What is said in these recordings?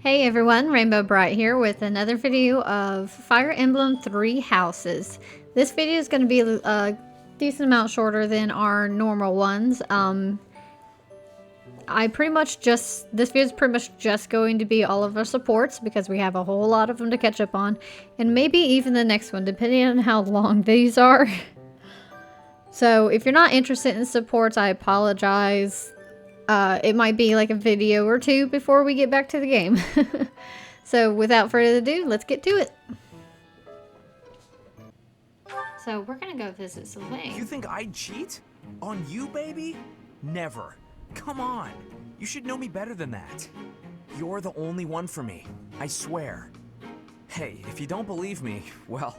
Hey everyone, Rainbow Bright here with another video of Fire Emblem Three Houses. This video is going to be a decent amount shorter than our normal ones. This video is pretty much just going to be all of our supports because we have a whole lot of them to catch up on. And maybe even the next one, depending on how long these are. So if you're not interested in supports, I apologize. It might be like a video or two before we get back to the game. So without further ado, let's get to it. So we're gonna go visit Sylvain. You think I'd cheat? On you, baby? Never. Come on. You should know me better than that. You're the only one for me. I swear. Hey, if you don't believe me, well...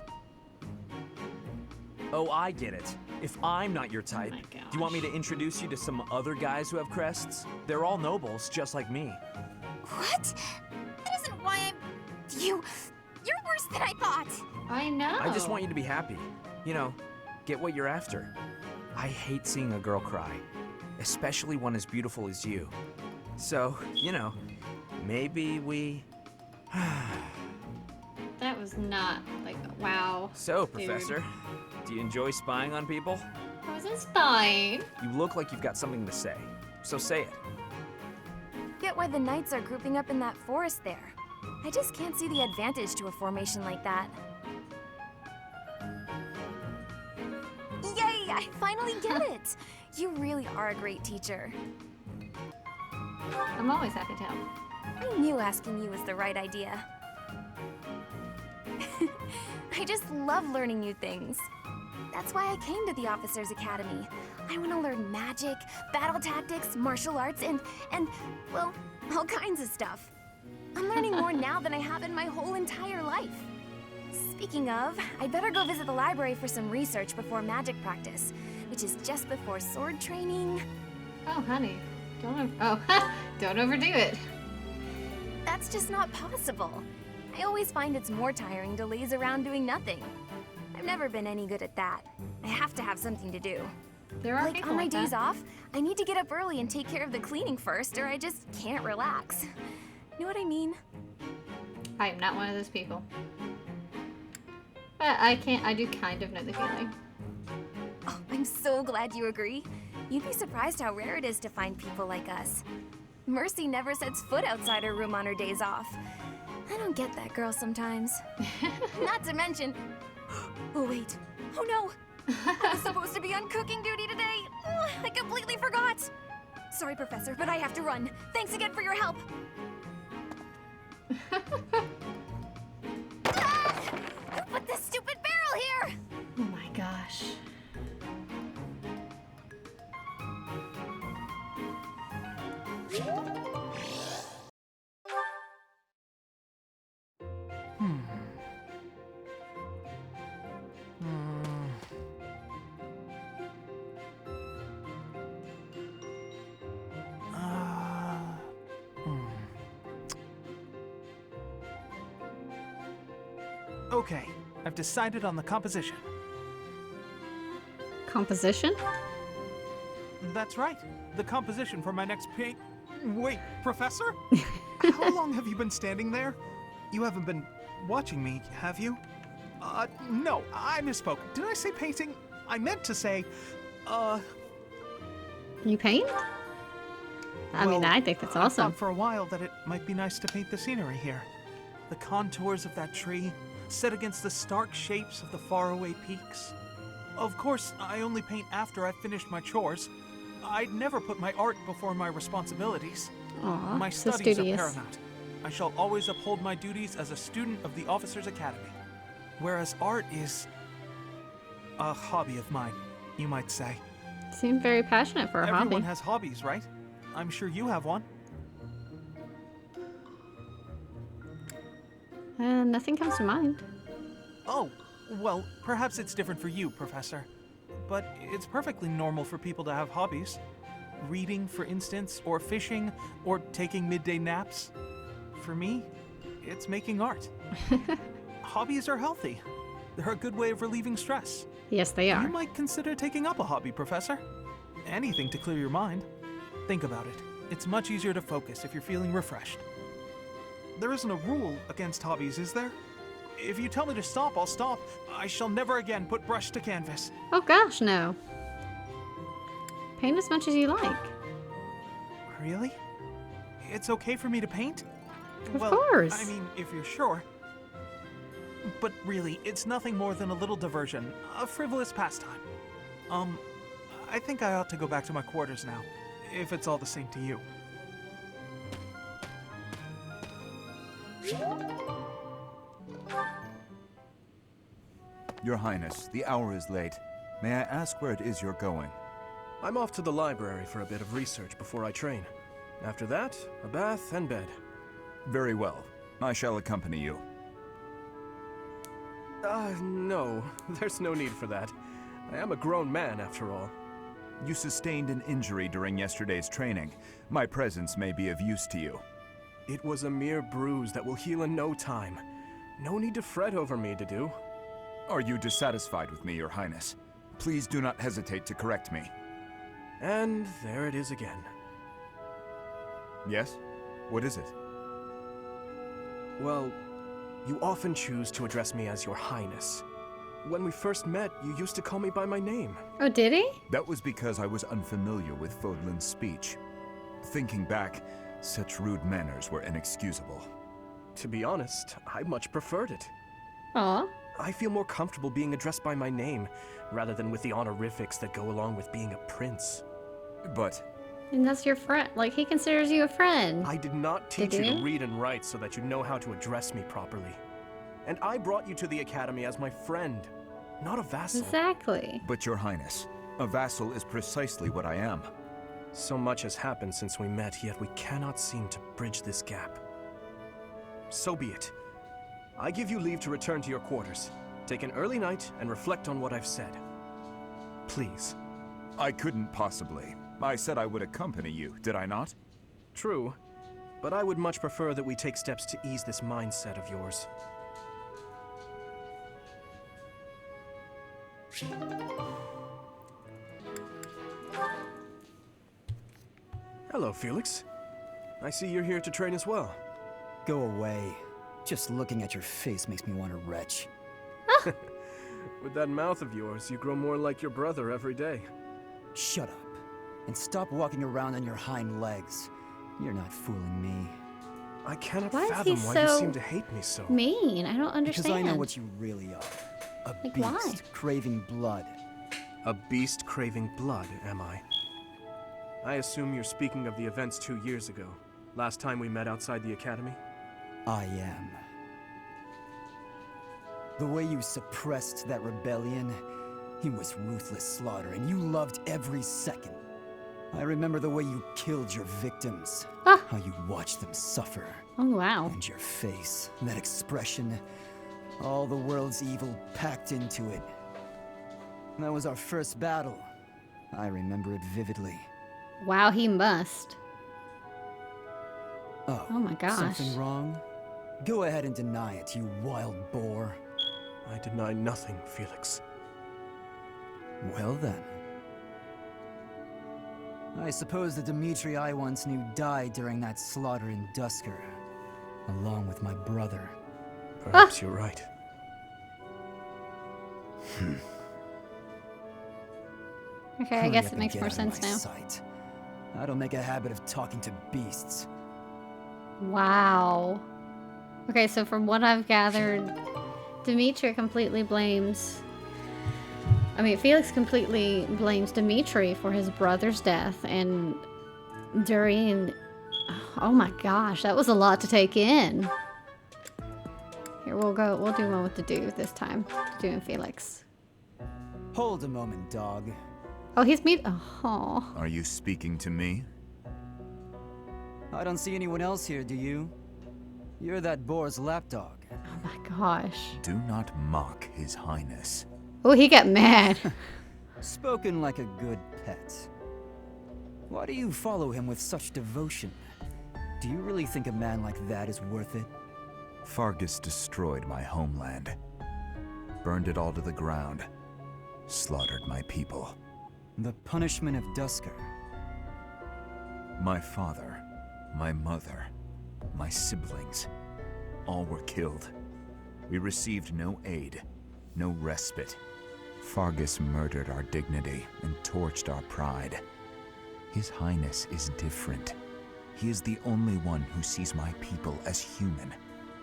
Oh, I get it. If I'm not your type, do you want me to introduce you to some other guys who have crests? They're all nobles, just like me. What? That isn't why I'm... You're worse than I thought. I know. I just want you to be happy. You know, get what you're after. I hate seeing a girl cry, especially one as beautiful as you. So, you know, maybe we... That was not, like, wow. So, dude. Professor, do you enjoy spying on people? I was spying. You look like you've got something to say, so say it. Get why the knights are grouping up in that forest there. I just can't see the advantage to a formation like that. Yay! I finally get it! You really are a great teacher. I'm always happy to help. I knew asking you was the right idea. I just love learning new things. That's why I came to the Officers Academy. I want to learn magic, battle tactics, martial arts, and, well, all kinds of stuff. I'm learning more now than I have in my whole entire life. Speaking of, I'd better go visit the library for some research before magic practice, which is just before sword training. Oh, honey. Don't overdo it. That's just not possible. I always find it's more tiring to laze around doing nothing. I've never been any good at that. I have to have something to do. There are Like people on my like days that. off, I need to get up early and take care of the cleaning first, or I just can't relax. Know what I mean? I am not one of those people. But I do kind of know the feeling. Oh, I'm so glad you agree. You'd be surprised how rare it is to find people like us. Mercy never sets foot outside her room on her days off. I don't get that girl sometimes. Not to mention... Oh, wait. Oh, no. I was supposed to be on cooking duty today. I completely forgot. Sorry, Professor, but I have to run. Thanks again for your help. Who put this stupid barrel here? Oh my gosh. Okay, I've decided on the composition. Composition? That's right, the composition for my next paint. Wait, Professor? How long have you been standing there? You haven't been watching me, have you? No, I misspoke. Did I say painting? I meant to say, You paint? I mean, well, I think that's I awesome. thought for a while that it might be nice to paint the scenery here. The contours of that tree, set against the stark shapes of the faraway peaks. Of course, I only paint after I've finished my chores. I'd never put my art before my responsibilities. Aw, My so studies are studious. paramount. I shall always uphold my duties as a student of the Officers Academy. Whereas art is a hobby of mine, you might say. Seem very passionate for a Everyone hobby. has hobbies, right? I'm sure you have one. Nothing comes to mind. Oh, well, perhaps it's different for you, Professor. But it's perfectly normal for people to have hobbies. Reading, for instance, or fishing, or taking midday naps. For me, it's making art. Hobbies are healthy. They're a good way of relieving stress. Yes, they are. You might consider taking up a hobby, Professor. Anything to clear your mind. Think about it. It's much easier to focus if you're feeling refreshed. There isn't a rule against hobbies, is there? If you tell me to stop, I'll stop. I shall never again put brush to canvas. Oh gosh, no. Paint as much as you like. Really? It's okay for me to paint? Of Well, course. I mean, if you're sure. But really, it's nothing more than a little diversion, a frivolous pastime. I think I ought to go back to my quarters now, if it's all the same to you. Your Highness, the hour is late. May I ask where it is you're going? I'm off to the library for a bit of research before I train. After that, a bath and bed. Very well. I shall accompany you. No. There's no need for that. I am a grown man, after all. You sustained an injury during yesterday's training. My presence may be of use to you. It was a mere bruise that will heal in no time. No need to fret over me, Dedu. Are you dissatisfied with me, Your Highness? Please do not hesitate to correct me. And there it is again. Yes? What is it? Well, you often choose to address me as Your Highness. When we first met, you used to call me by my name. Oh, did he? That was because I was unfamiliar with Fodlan's speech. Thinking back, such rude manners were inexcusable. To be honest, I much preferred it. Aw. I feel more comfortable being addressed by my name, rather than with the honorifics that go along with being a prince. But And that's your friend. Like, he considers you a friend. I did not teach Did you you? to read and write so that you know how to address me properly. And I brought you to the academy as my friend, not a vassal. Exactly. But Your Highness, a vassal is precisely what I am. So much has happened since we met, yet we cannot seem to bridge this gap. So be it. I give you leave to return to your quarters. Take an early night and reflect on what I've said. Please. I couldn't possibly. I said I would accompany you, did I not? True, but I would much prefer that we take steps to ease this mindset of yours. Hello, Felix. I see you're here to train as well. Go away. Just looking at your face makes me want to retch. With that mouth of yours, you grow more like your brother every day. Shut up. And stop walking around on your hind legs. You're not fooling me. I cannot Why is he fathom why you so seem to hate me so. Mean. I don't understand. Because I know what you really are. A Like beast why? craving blood. A beast craving blood, am I? I assume you're speaking of the events 2 years ago. Last time we met outside the academy? I am. The way you suppressed that rebellion, it was ruthless slaughter, and you loved every second. I remember the way you killed your victims, Ah. how you watched them suffer, Oh, wow. and your face, that expression, all the world's evil packed into it. That was our first battle. I remember it vividly. Wow, he must. Oh, Oh my gosh. something wrong? Go ahead and deny it, you wild boar. I deny nothing, Felix. Well then. I suppose the Dimitri I once knew died during that slaughter in Dusker, along with my brother. Perhaps you're right. Okay, I Hurry guess up it and makes get more out of sense my now. sight. I don't make a habit of talking to beasts. Wow. Okay, so from what I've gathered, Dimitri completely blames... I mean, Felix completely blames Dimitri for his brother's death, and during... Oh my gosh, that was a lot to take in. Here, we'll do one with Dedu this time. Dedu and Felix. Hold a moment, dog. Oh, he's meet... Oh. Are you speaking to me? I don't see anyone else here, do you? You're that boar's lapdog. Oh my gosh. Do not mock His Highness. Oh, he got mad. Spoken like a good pet. Why do you follow him with such devotion? Do you really think a man like that is worth it? Fargus destroyed my homeland. Burned it all to the ground. Slaughtered my people. The punishment of Dusker. My father, my mother, my siblings. All were killed. We received no aid, no respite. Fargus murdered our dignity and torched our pride. His Highness is different. He is the only one who sees my people as human.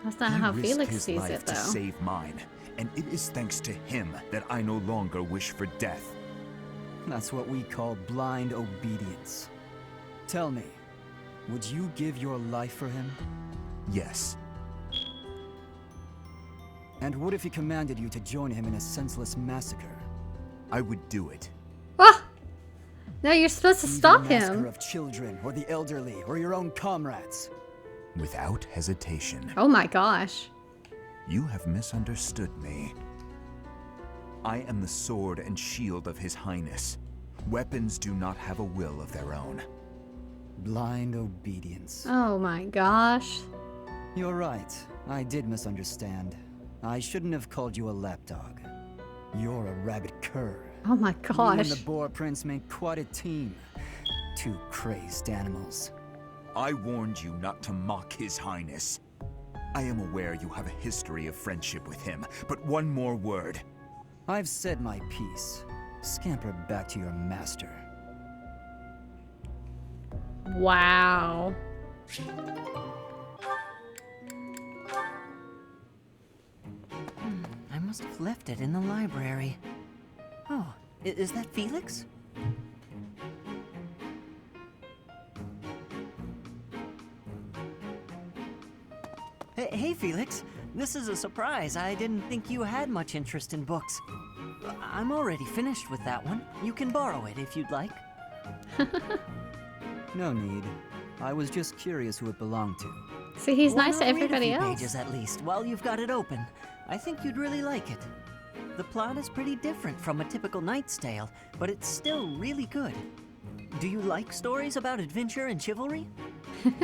That's not He how risked Felix his sees life it, though. to save mine, and it is thanks to him that I no longer wish for death. That's what we call blind obedience. Tell me, would you give your life for him? Yes, And what if he commanded you to join him in a senseless massacre? I would do it. Ah! No, you're supposed to Even stop massacre him. of children, or the elderly, or your own comrades. Without hesitation. Oh my gosh. You have misunderstood me. I am the sword and shield of His Highness. Weapons do not have a will of their own. Blind obedience. Oh my gosh. You're right. I did misunderstand. I shouldn't have called you a lapdog. You're a rabid cur. Oh my You and gosh. the Boar Prince make quite a team. Two crazed animals. I warned you not to mock His Highness. I am aware you have a history of friendship with him, but one more word. I've said my piece. Scamper back to your master. Wow. I must have left it in the library. Oh, is that Felix? Hey, Felix. This is a surprise. I didn't think you had much interest in books. I'm already finished with that one. You can borrow it if you'd like. No need. I was just curious who it belonged to. See, he's Why nice to not read everybody a few else. pages at least while you've got it open. I think you'd really like it. The plot is pretty different from a typical knight's tale, but it's still really good. Do you like stories about adventure and chivalry?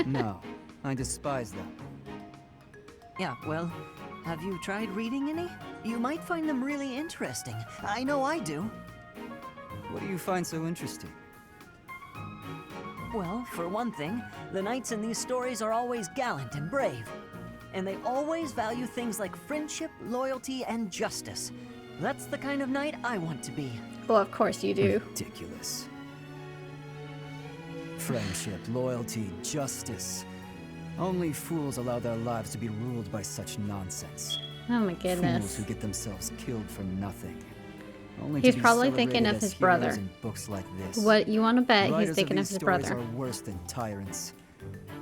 No, I despise them. Yeah, well, have you tried reading any? You might find them really interesting. I know I do. What do you find so interesting? Well, for one thing, the knights in these stories are always gallant and brave. And they always value things like friendship, loyalty, and justice. That's the kind of knight I want to be. Well, of course you do. Ridiculous. Friendship, loyalty, justice. Only fools allow their lives to be ruled by such nonsense. Oh my Fools goodness. who get themselves killed for nothing. Only He's to be probably thinking celebrated of as his heroes brother. in books like this. What you want to bet Writers he's thinking of these his stories brother. are worse than tyrants.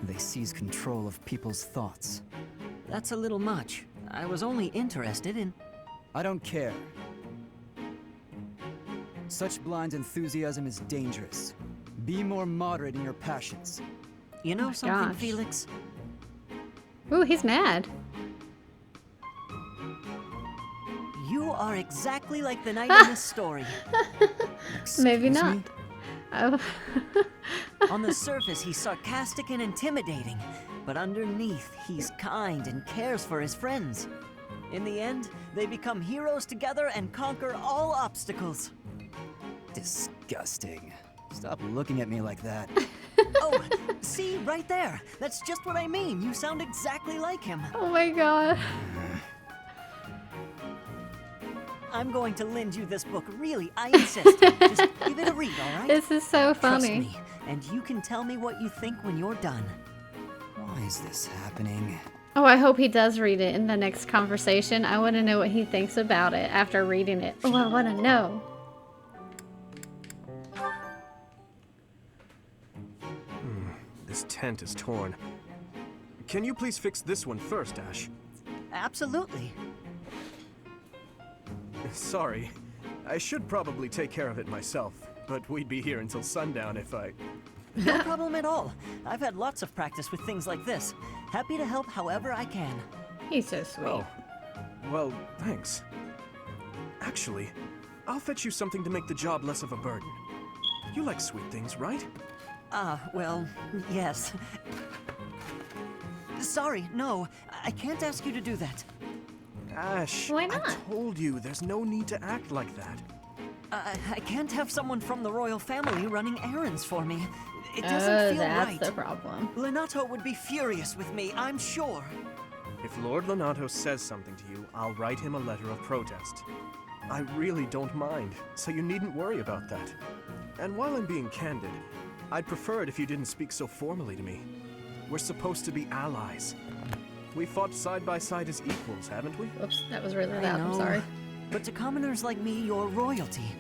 They seize control of people's thoughts. That's a little much. I was only interested in... I don't care. Such blind enthusiasm is dangerous. Be more moderate in your passions. You know my something, gosh. Felix? Ooh, he's mad. You are exactly like the knight in this story. Maybe Excuse not. me? Oh. On the surface, he's sarcastic and intimidating, but underneath, he's kind and cares for his friends. In the end, they become heroes together and conquer all obstacles. Disgusting. Stop looking at me like that. Oh, see, right there. That's just what I mean. You sound exactly like him. Oh my god. I'm going to lend you this book, really, I insist. Just give it a read, all right? This is so Trust funny. me, and you can tell me what you think when you're done. Why is this happening? Oh, I hope he does read it in the next conversation. I want to know what he thinks about it after reading it. Oh, I want to know. This tent is torn. Can you please fix this one first, Ash? Absolutely. Sorry. I should probably take care of it myself, but we'd be here until sundown if I... No problem at all. I've had lots of practice with things like this. Happy to help however I can. He's so sweet. Oh. Well, thanks. Actually, I'll fetch you something to make the job less of a burden. You like sweet things, right? Well, yes. Sorry, no. I can't ask you to do that. Ash, Why not? I told you, there's no need to act like that. I can't have someone from the royal family running errands for me. It doesn't feel that's right. the problem. Lenato would be furious with me, I'm sure. If Lord Lonato says something to you, I'll write him a letter of protest. I really don't mind, so you needn't worry about that. And while I'm being candid, I'd prefer it if you didn't speak so formally to me. We're supposed to be allies. We fought side by side as equals, haven't we? Oops, that was really I loud. I'm know, sorry. But to commoners like me, you're royalty.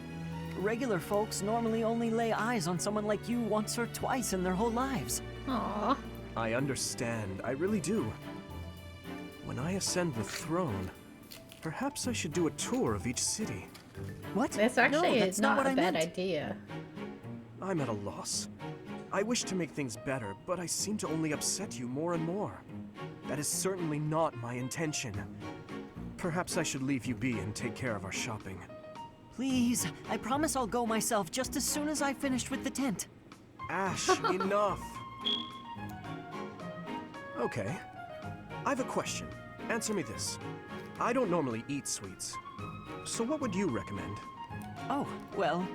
Regular folks normally only lay eyes on someone like you once or twice in their whole lives. Aw. I understand, I really do. When I ascend the throne, perhaps I should do a tour of each city. What? That's actually no, that's not what a I bad meant. idea. I'm at a loss. I wish to make things better, but I seem to only upset you more and more. That is certainly not my intention. Perhaps I should leave you be and take care of our shopping. Please, I promise I'll go myself just as soon as I finished with the tent. Ash, enough! Okay. I have a question. Answer me this. I don't normally eat sweets. So what would you recommend? Oh, well,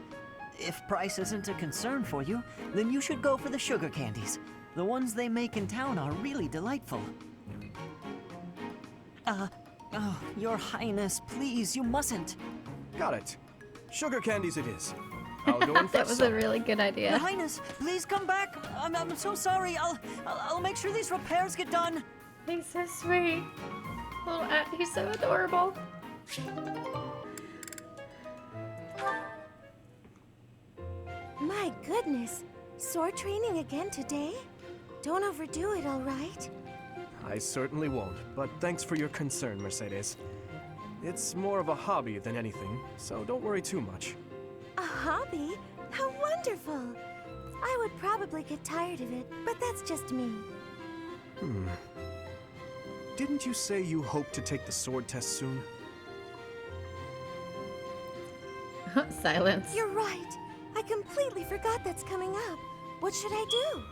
if price isn't a concern for you, then you should go for the sugar candies. The ones they make in town are really delightful. Oh, Your Highness, please, you mustn't. Got it. Sugar candies it is. I'll go and That fetch was some. a really good Your idea. Highness, please come back. I'm so sorry. I'll make sure these repairs get done. He's so sweet. He's so adorable. My goodness. Sword training again today? Don't overdo it, all right? I certainly won't, but thanks for your concern, Mercedes. It's more of a hobby than anything, so don't worry too much. A hobby? How wonderful! I would probably get tired of it, but that's just me. Didn't you say you hope to take the sword test soon? Silence. You're right. I completely forgot that's coming up. What should I do?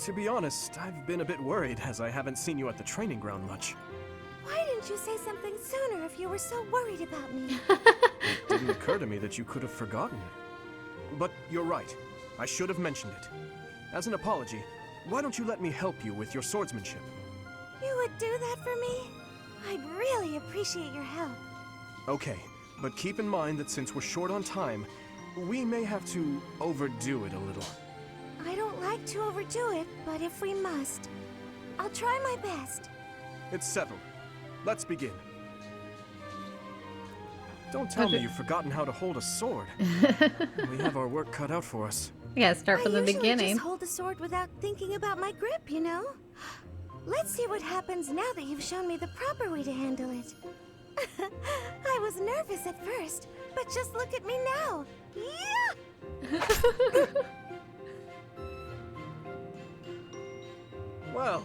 To be honest, I've been a bit worried as I haven't seen you at the training ground much. Why didn't you say something sooner if you were so worried about me? It didn't occur to me that you could have forgotten. But you're right. I should have mentioned it. As an apology, why don't you let me help you with your swordsmanship? You would do that for me? I'd really appreciate your help. Okay, but keep in mind that since we're short on time, we may have to overdo it a little. I don't like to overdo it, but if we must, I'll try my best. It's settled. Let's begin. Don't tell me you've forgotten how to hold a sword. We have our work cut out for us. Yeah, start I from the usually beginning. just hold the sword without thinking about my grip, you know? Let's see what happens now that you've shown me the proper way to handle it. I was nervous at first, but just look at me now. Yeah! Well,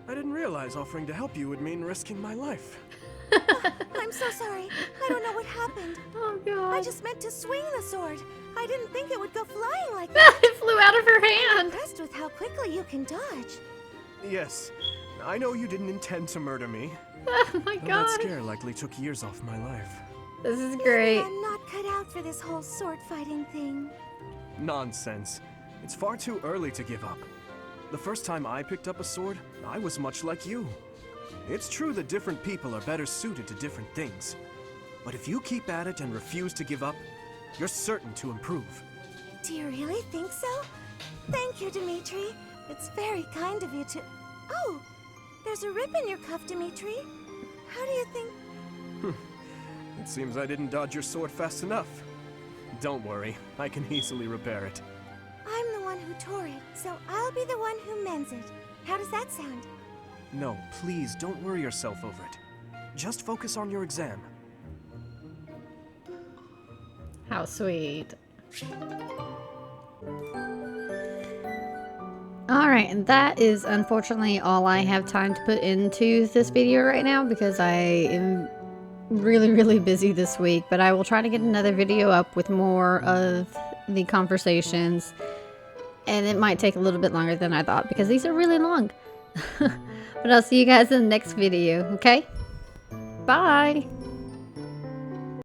I didn't realize offering to help you would mean risking my life. I'm so sorry. I don't know what happened. Oh god. I just meant to swing the sword. I didn't think it would go flying like that. It flew out of her hand. Impressed with how quickly you can dodge. Yes, I know you didn't intend to murder me. Oh my Though that god. scare likely took years off my life. This is Maybe great. I'm not cut out for this whole sword fighting thing. Nonsense. It's far too early to give up. The first time I picked up a sword, I was much like you. It's true that different people are better suited to different things. But if you keep at it and refuse to give up, you're certain to improve. Do you really think so? Thank you, Dimitri. It's very kind of you to... Oh! There's a rip in your cuff, Dimitri. How do you think... It seems I didn't dodge your sword fast enough. Don't worry, I can easily repair it. I'm the one who tore it, so I'll be the one who mends it. How does that sound? No, please don't worry yourself over it. Just focus on your exam. How sweet. Alright, and that is unfortunately all I have time to put into this video right now because I am really busy this week, but I will try to get another video up with more of the conversations, and it might take a little bit longer than I thought because these are really long. But I'll see you guys in the next video, okay? Bye!